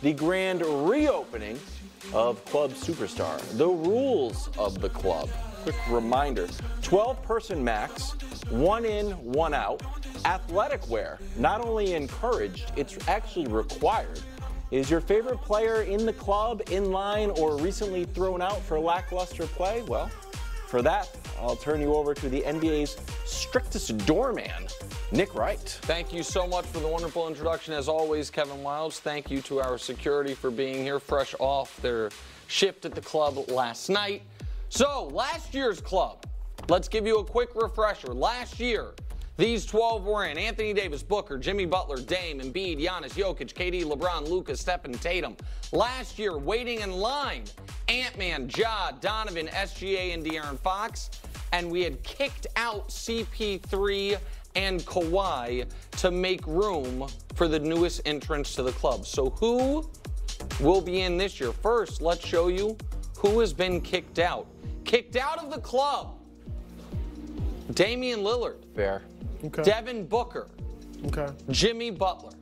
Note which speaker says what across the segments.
Speaker 1: the grand reopening of Club Superstar. The rules of the club. Quick reminder, 12-person max, 1 in, 1 out. Athletic wear, not only encouraged, it's actually required. Is your favorite player in the club, in line, or recently thrown out for lackluster play? Well, for that, I'll turn you over to the NBA's strictest doorman, Nick Wright.
Speaker 2: Thank you so much for the wonderful introduction. As always, Kevin Wilds, thank you to our security for being here fresh off their shift at the club last night. So, last year's club, let's give you a quick refresher. Last year, these 12 were in: Anthony Davis, Booker, Jimmy Butler, Dame, Embiid, Giannis, Jokic, KD, LeBron, Luka, Stephen, Tatum. Last year, waiting in line, Ant-Man, Ja, Donovan, SGA, and De'Aaron Fox. And we had kicked out CP3 and Kawhi to make room for the newest entrants to the club. So who will be in this year? First, let's show you who has been kicked out. Kicked out of the club: Damian Lillard.
Speaker 1: Fair.
Speaker 3: Okay.
Speaker 2: Devin Booker.
Speaker 3: Okay.
Speaker 2: Jimmy Butler.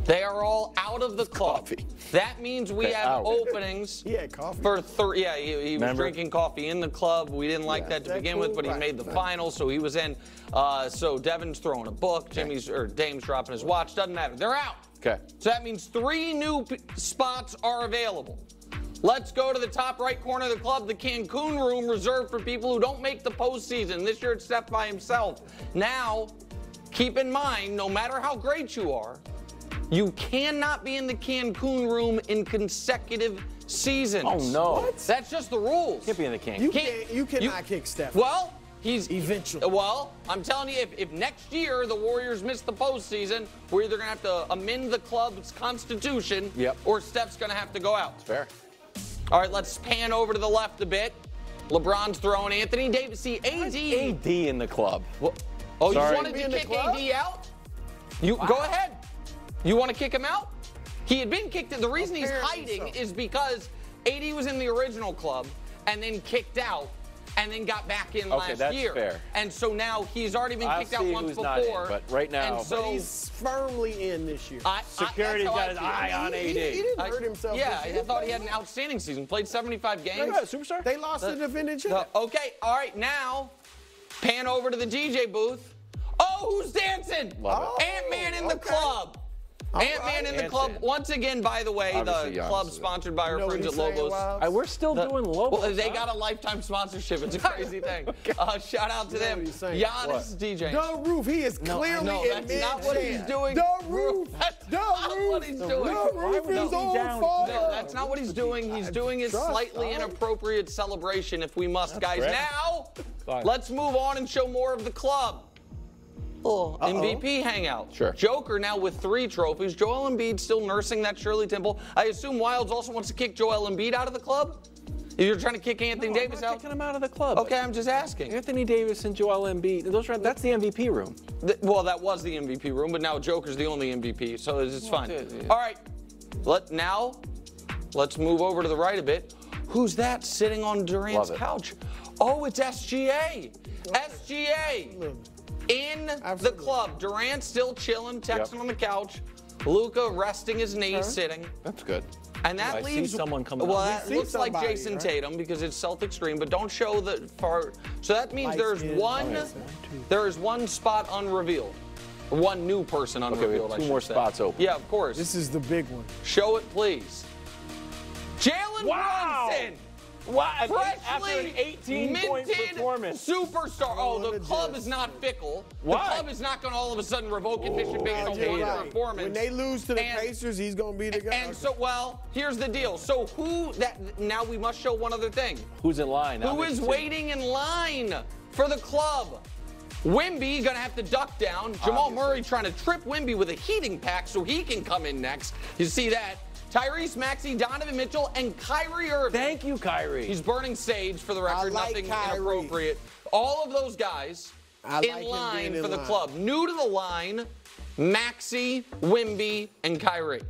Speaker 2: They are all out of the club.
Speaker 1: Coffee.
Speaker 2: That means we have
Speaker 1: out.
Speaker 2: openings
Speaker 3: He had coffee.
Speaker 2: for three. Yeah, he was
Speaker 1: Remember?
Speaker 2: drinking coffee in the club. We didn't like that to
Speaker 3: that
Speaker 2: begin
Speaker 3: cool?
Speaker 2: with, but he
Speaker 3: Right,
Speaker 2: made the
Speaker 3: right.
Speaker 2: final, so he was in. So Devin's throwing a book. Dame's dropping his watch. Doesn't matter. They're out.
Speaker 1: Okay.
Speaker 2: So that means 3 new spots are available. Let's go to the top right corner of the club, the Cancun room, reserved for people who don't make the postseason. This year it's Steph by himself. Now, keep in mind, no matter how great you are, you cannot be in the Cancun room in consecutive seasons.
Speaker 1: Oh, no.
Speaker 3: What?
Speaker 2: That's just the rules.
Speaker 1: Can't be in the can.
Speaker 3: You cannot kick Steph.
Speaker 2: Well, he's
Speaker 3: Eventually.
Speaker 2: Well, I'm telling you, if next year the Warriors miss the postseason, we're either going to have to amend the club's constitution, or Steph's going to have to go out.
Speaker 1: Fair.
Speaker 2: All right, let's pan over to the left a bit. LeBron's throwing Anthony Davis. See, AD.
Speaker 1: AD in the club.
Speaker 2: Oh,
Speaker 1: Sorry.
Speaker 2: you wanted to kick AD out? You go ahead. You want to kick him out? He had been kicked. The reason he's hiding is because AD was in the original club and then kicked out and then got back in last
Speaker 1: that's
Speaker 2: year.
Speaker 1: fair.
Speaker 2: And so now he's already been kicked out once before.
Speaker 1: Not in, but right now,
Speaker 2: and so
Speaker 3: He's firmly in this year.
Speaker 1: security's got his eye on AD.
Speaker 3: He didn't hurt himself.
Speaker 2: Yeah,
Speaker 3: this
Speaker 2: I
Speaker 3: year.
Speaker 2: thought he had an outstanding season. Played 75 games.
Speaker 1: Yeah, superstar.
Speaker 3: They lost the defending champ.
Speaker 2: Okay, all right, now pan over to the DJ booth. Oh, who's dancing?
Speaker 1: Love
Speaker 3: it.
Speaker 2: Ant-Man in the
Speaker 3: Okay.
Speaker 2: club. Ant-Man in the club. Once again, by the way,
Speaker 1: Obviously,
Speaker 2: the
Speaker 1: Giannis
Speaker 2: club
Speaker 1: is it.
Speaker 2: sponsored by our
Speaker 3: You know
Speaker 2: friends at
Speaker 3: what he's saying,
Speaker 2: Lobos.
Speaker 3: Wild?
Speaker 1: We're still doing Lobos.
Speaker 2: Well, they got a lifetime sponsorship. It's a crazy thing. Shout out to
Speaker 3: You know
Speaker 2: them.
Speaker 3: what he's saying.
Speaker 2: Giannis is DJing.
Speaker 3: The roof. He is clearly
Speaker 2: no,
Speaker 3: in
Speaker 2: that's not what he's
Speaker 3: mid-chance.
Speaker 2: doing.
Speaker 3: The roof.
Speaker 2: That's
Speaker 3: The
Speaker 2: not
Speaker 3: roof.
Speaker 2: what he's doing.
Speaker 3: The roof is on fire.
Speaker 2: No, that's not what he's doing. He's doing his
Speaker 3: Trust,
Speaker 2: slightly
Speaker 3: dog.
Speaker 2: inappropriate celebration, if we must, guys.
Speaker 1: correct.
Speaker 2: Now,
Speaker 1: Fine.
Speaker 2: let's move on and show more of the club. MVP hangout.
Speaker 1: Sure.
Speaker 2: Joker now with 3 trophies. Joel Embiid still nursing that Shirley Temple. I assume Wilds also wants to kick Joel Embiid out of the club? If you're trying to kick Anthony Davis
Speaker 1: I'm not
Speaker 2: out?
Speaker 1: kicking him out of the club.
Speaker 2: Okay, I'm just asking.
Speaker 1: Anthony Davis and Joel Embiid. That's the MVP room.
Speaker 2: Well, that was the MVP room, but now Joker's the only MVP, so it's fine.
Speaker 1: yeah.
Speaker 2: All right, let's move over to the right a bit. Who's that sitting on Durant's
Speaker 1: Love it.
Speaker 2: couch? Oh, it's SGA. SGA in the club. Durant still chilling, texting on the couch. Luka resting his knees, sitting.
Speaker 1: That's good.
Speaker 2: And that
Speaker 1: I
Speaker 2: leaves
Speaker 1: see someone coming
Speaker 2: well,
Speaker 1: up.
Speaker 2: that
Speaker 3: We see
Speaker 2: looks like
Speaker 3: somebody,
Speaker 2: Jason
Speaker 3: right?
Speaker 2: Tatum because it's Celtics green, but don't show the far. So that means there's
Speaker 3: skin.
Speaker 2: there is one spot unrevealed. One new person
Speaker 1: Okay, we
Speaker 2: unrevealed.
Speaker 1: have
Speaker 2: I
Speaker 1: 2 more
Speaker 2: should say.
Speaker 1: spots open.
Speaker 2: Yeah, of course.
Speaker 3: This is the big one.
Speaker 2: Show it, please. Jalen
Speaker 1: Wow.
Speaker 2: Brunson.
Speaker 1: Wow,
Speaker 2: Freshly
Speaker 1: after an 18-point
Speaker 2: minted
Speaker 1: performance.
Speaker 2: superstar. Oh, the
Speaker 3: Look at
Speaker 2: club
Speaker 3: this.
Speaker 2: is not fickle.
Speaker 1: Why?
Speaker 2: The club is not going to all of a sudden revoke admission based on
Speaker 3: You're
Speaker 2: one
Speaker 3: right.
Speaker 2: performance.
Speaker 3: When they lose to the
Speaker 2: And-
Speaker 3: Pacers, he's going to be the guy.
Speaker 2: And so, well, here's the deal. So now we must show one other thing.
Speaker 1: Who's in line?
Speaker 2: Who is waiting in line for the club? Wemby gonna have to duck down. Jamal Murray trying to trip Wemby with a heating pack so he can come in next. You see that? Tyrese Maxey, Donovan Mitchell, and Kyrie Irving.
Speaker 1: Thank you, Kyrie.
Speaker 2: He's burning sage for the record.
Speaker 3: like
Speaker 2: Nothing
Speaker 3: Kyrie.
Speaker 2: inappropriate. All of those guys
Speaker 3: I like
Speaker 2: in
Speaker 3: him
Speaker 2: line
Speaker 3: being in
Speaker 2: for the
Speaker 3: line.
Speaker 2: club. New to the line, Maxey, Wemby, and Kyrie.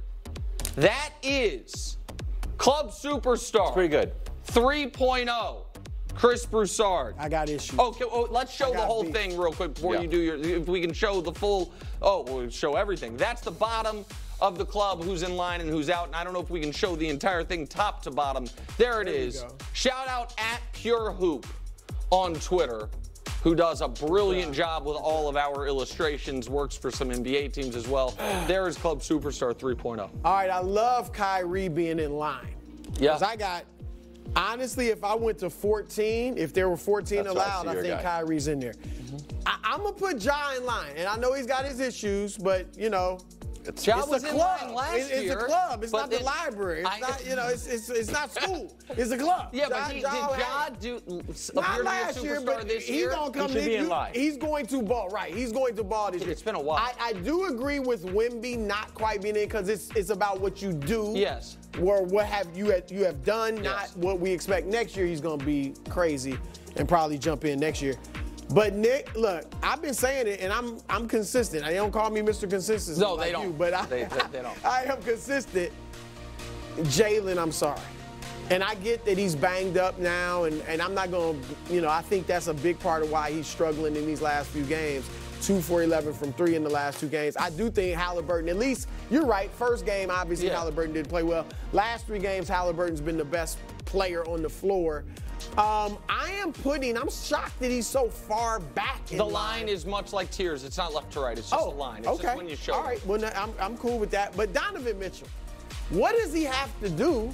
Speaker 2: That is club superstar.
Speaker 1: Pretty good.
Speaker 2: 3.0. Chris Broussard.
Speaker 3: I got issues.
Speaker 2: Okay, let's show the
Speaker 3: got
Speaker 2: whole
Speaker 3: beef.
Speaker 2: thing real quick before
Speaker 1: Yeah.
Speaker 2: you do your. If we can show the full. We'll show everything. That's the bottom of the club, who's in line and who's out. And I don't know if we can show the entire thing top to bottom. There it is. Shout out at Pure Hoop on Twitter, who does a brilliant job with all of our illustrations, works for some NBA teams as well. There is Club Superstar 3.0.
Speaker 3: All right, I love Kyrie being in line.
Speaker 2: Yeah.
Speaker 3: Because I got, honestly, if I went to 14, if there were 14
Speaker 1: That's right,
Speaker 3: allowed,
Speaker 1: I see
Speaker 3: I
Speaker 1: your
Speaker 3: think
Speaker 1: guy.
Speaker 3: Kyrie's in there. I'm going to put Ja in line. And I know he's got his issues, but, you know,
Speaker 2: Ja
Speaker 3: it's
Speaker 2: was
Speaker 3: a
Speaker 2: in
Speaker 3: club.
Speaker 2: line last
Speaker 3: It's
Speaker 2: year,
Speaker 3: a club. It's
Speaker 2: but
Speaker 3: not the
Speaker 2: then-
Speaker 3: library. It's not, you know, it's not school. It's a club.
Speaker 2: Yeah, but did Ja
Speaker 3: had-
Speaker 2: do
Speaker 3: Not
Speaker 2: appear to
Speaker 3: last
Speaker 2: be a
Speaker 3: year,
Speaker 2: superstar
Speaker 3: but
Speaker 2: this
Speaker 3: he's
Speaker 2: year?
Speaker 3: going to come
Speaker 1: He should be in
Speaker 3: in.
Speaker 1: line.
Speaker 3: He's going to ball, right. He's going to ball this year.
Speaker 2: It's been a while.
Speaker 3: I do agree with Wemby not quite being in because it's about what you do.
Speaker 2: Yes.
Speaker 3: Or what have you have done, not what we expect next year. He's going to be crazy and probably jump in next year. But Nick, look, I've been saying it, and I'm consistent. They don't call me Mr. Consistency.
Speaker 2: No,
Speaker 3: like
Speaker 2: they don't.
Speaker 3: You, but
Speaker 2: They don't.
Speaker 3: I am consistent. Jalen, I'm sorry. And I get that he's banged up now, and I'm not going to, you know, I think that's a big part of why he's struggling in these last few games. 2 for 11 from 3 in the last 2 games. I do think Halliburton, at least, you're right, first game, obviously, Halliburton didn't play well. Last 3 games, Halliburton's been the best player on the floor. I'm shocked that he's so far back in
Speaker 2: The line is much like tiers. It's not left to right. It's just a line. It's just when you show
Speaker 3: All right, well, I'm cool with that. But Donovan Mitchell, what does he have to do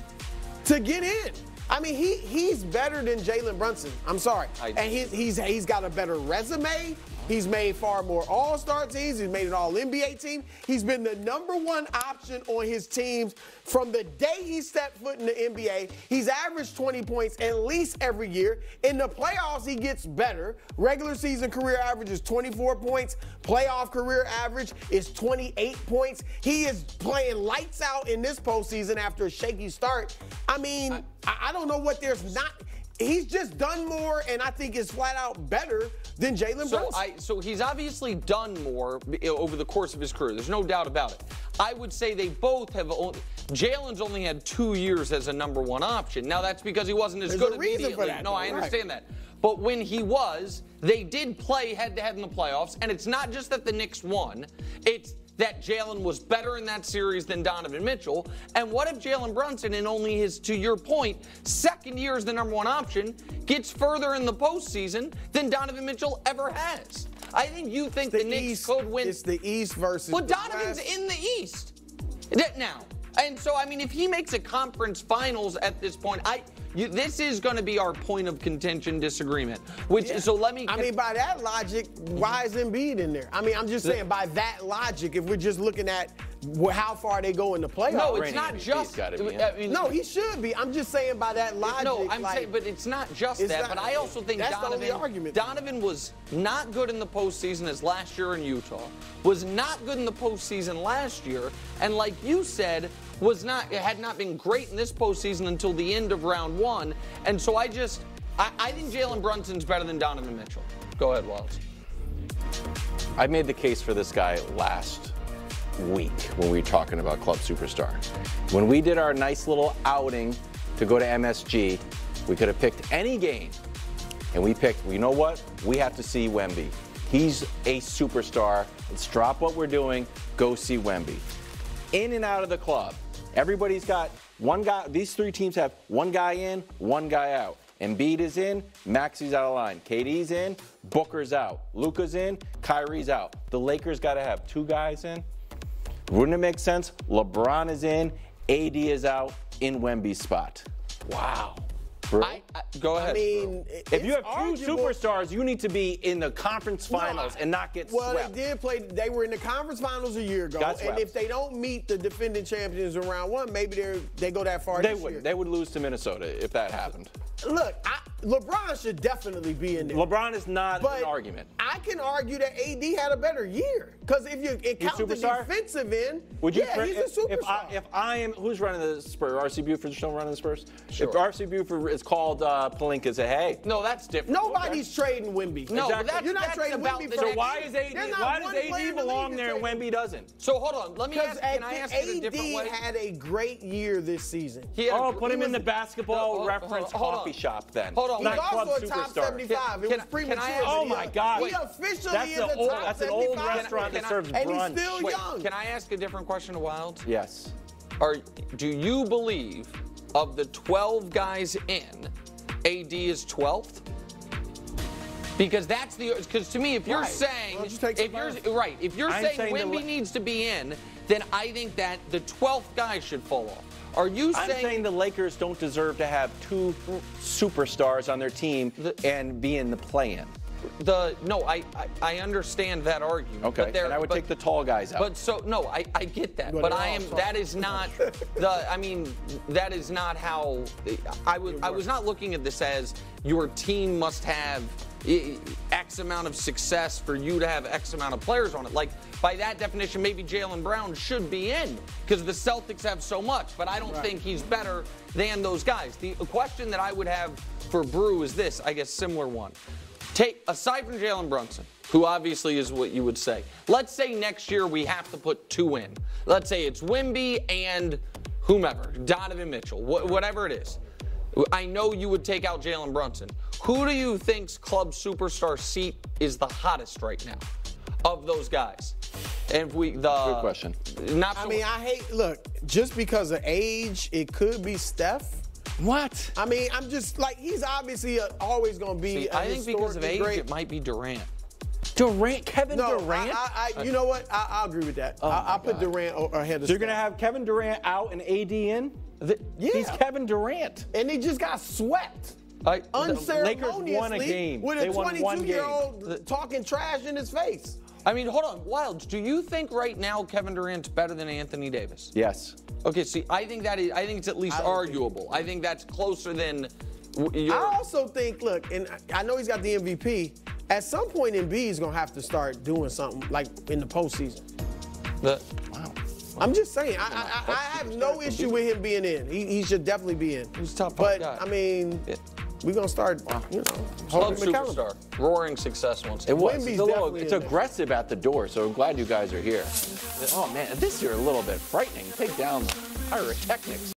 Speaker 3: to get in? I mean, he's better than Jalen Brunson. I'm sorry. And he's got a better resume. He's made far more All-Star teams. He's made an All-NBA team. He's been the #1 option on his teams from the day he stepped foot in the NBA. He's averaged 20 points at least every year. In the playoffs, he gets better. Regular season career average is 24 points. Playoff career average is 28 points. He is playing lights out in this postseason after a shaky start. I mean, I don't know what there's not. He's just done more, and I think is flat out better than Jalen Brunson.
Speaker 2: So he's obviously done more over the course of his career. There's no doubt about it. I would say they both have. Jalen's only had 2 years as a #1 option. Now that's because he wasn't as
Speaker 3: There's
Speaker 2: good
Speaker 3: a reason
Speaker 2: immediately.
Speaker 3: for that,
Speaker 2: No,
Speaker 3: though,
Speaker 2: I understand that. But when he was, they did play head-to-head in the playoffs, and it's not just that the Knicks won. It's that Jalen was better in that series than Donovan Mitchell. And what if Jalen Brunson, in only his, to your point, second year as the #1 option, gets further in the postseason than Donovan Mitchell ever has? I think you think the Knicks could win.
Speaker 3: It's the East versus
Speaker 2: But
Speaker 3: the
Speaker 2: Donovan's
Speaker 3: West.
Speaker 2: in the East now. And so, I mean, if he makes a conference finals at this point, this is going to be our point of contention disagreement. So let me.
Speaker 3: I mean, by that logic, why is Embiid in there? I mean, I'm just saying, by that logic, if we're just looking at how far they go in the playoffs.
Speaker 2: No, it's not just.
Speaker 3: No, he should be. I'm just saying by that logic.
Speaker 2: No, I'm saying, but it's not just that. But I also think
Speaker 3: that's the only argument.
Speaker 2: Donovan was not good in the postseason as last year in Utah. Was not good in the postseason last year, and like you said, had not been great in this postseason until the end of round 1. And so I think Jalen Brunson's better than Donovan Mitchell. Go ahead, Wallace.
Speaker 1: I made the case for this guy last week when we were talking about Club Superstar. When we did our nice little outing to go to MSG, we could have picked any game. And we picked, you know what? We have to see Wemby. He's a superstar. Let's drop what we're doing, go see Wemby. In and out of the club. Everybody's got one guy. These 3 teams have one guy in, one guy out. Embiid is in, Maxi's out of line. KD's in, Booker's out. Luka's in, Kyrie's out. The Lakers got to have 2 guys in. Wouldn't it make sense? LeBron is in, AD is out in Wemby's spot. Wow.
Speaker 2: Go ahead.
Speaker 3: I mean,
Speaker 1: if you have 2 superstars, you need to be in the conference finals and not get swept.
Speaker 3: Well, they did play. They were in the conference finals a year ago, and if they don't meet the defending champions in round 1, maybe they go that far.
Speaker 1: They would. They would lose to Minnesota if that happened.
Speaker 3: Look, LeBron should definitely be in there.
Speaker 1: LeBron is not an argument.
Speaker 3: I can argue that AD had a better year because if you count the defensive end, he's a superstar.
Speaker 1: If I am, who's running the Spurs? R.C. Buford's still running the Spurs?
Speaker 2: Sure.
Speaker 1: If R.C. Buford is called Pelinka, say, hey.
Speaker 2: No, that's different.
Speaker 3: Nobody's trading Wemby.
Speaker 2: No,
Speaker 1: exactly.
Speaker 3: You're not trading Wemby.
Speaker 1: So why is AD? Why does AD belong there and Wemby doesn't?
Speaker 2: So hold on. Let me ask. Can I ask it a different way?
Speaker 3: AD had a great year this season.
Speaker 1: Put him in the basketball reference coffee shop then.
Speaker 2: Hold on.
Speaker 3: He's
Speaker 1: Not
Speaker 3: also a
Speaker 1: club
Speaker 3: top
Speaker 1: superstar.
Speaker 3: 75. It was premature.
Speaker 1: Oh my God!
Speaker 3: He officially
Speaker 1: That's
Speaker 3: is a top
Speaker 1: that's
Speaker 3: 75.
Speaker 1: an old restaurant that serves
Speaker 3: and
Speaker 1: brunch.
Speaker 3: he's still young.
Speaker 2: Can I ask a different question to Wild?
Speaker 1: Yes.
Speaker 2: Do you believe of the 12 guys in, AD is 12th? Because to me, if you're saying, if you're saying Wemby needs to be in, then I think that the 12th guy should fall off. Are you saying?
Speaker 1: I'm saying the Lakers don't deserve to have two superstars on their team and be in the play-in.
Speaker 2: No, I understand that argument.
Speaker 1: Okay, and I would take the tall guys out.
Speaker 2: But I get that. But that is not that is not how I was not looking at this as your team must have X amount of success for you to have X amount of players on it. Like, by that definition, maybe Jaylen Brown should be in because the Celtics have so much, but I don't think he's better than those guys. The question that I would have for Brew is this, I guess, similar one. Aside from Jalen Brunson, who obviously is what you would say, let's say next year we have to put two in. Let's say it's Wemby and whomever, Donovan Mitchell, whatever it is. I know you would take out Jalen Brunson. Who do you think's club superstar seat is the hottest right now of those guys? And good
Speaker 1: question.
Speaker 3: Look, just because of age, it could be Steph.
Speaker 1: What?
Speaker 3: I mean, I'm just like, he's obviously always going to be.
Speaker 2: I think because of age, it might be Durant.
Speaker 1: Kevin Durant?
Speaker 3: You know what? I'll agree with that. I'll put Durant ahead of Steph.
Speaker 1: So you're going to have Kevin Durant out and AD in? He's Kevin Durant.
Speaker 3: And he just got swept. Unceremoniously,
Speaker 1: Lakers won a game.
Speaker 3: With
Speaker 1: they
Speaker 3: a
Speaker 1: won
Speaker 3: 22-year-old talking trash in his face.
Speaker 2: I mean, hold on, Wilds. Do you think right now Kevin Durant's better than Anthony Davis?
Speaker 1: Yes.
Speaker 2: Okay, see, I think it's at least arguable. I think that's closer than.
Speaker 3: I also think, look, and I know he's got the MVP. At some point, Embiid is gonna have to start doing something like in the postseason.
Speaker 1: Wow.
Speaker 3: I'm just saying, I have no issue with him being in. He should definitely be in.
Speaker 2: He's a top five
Speaker 3: guy.
Speaker 2: But
Speaker 3: I mean, we're gonna start,
Speaker 2: club
Speaker 3: superstar,
Speaker 2: roaring success once.
Speaker 1: It was. It's aggressive at the door, so I'm glad you guys are here. Oh man, this year a little bit frightening. Take down the Pyrotechnics.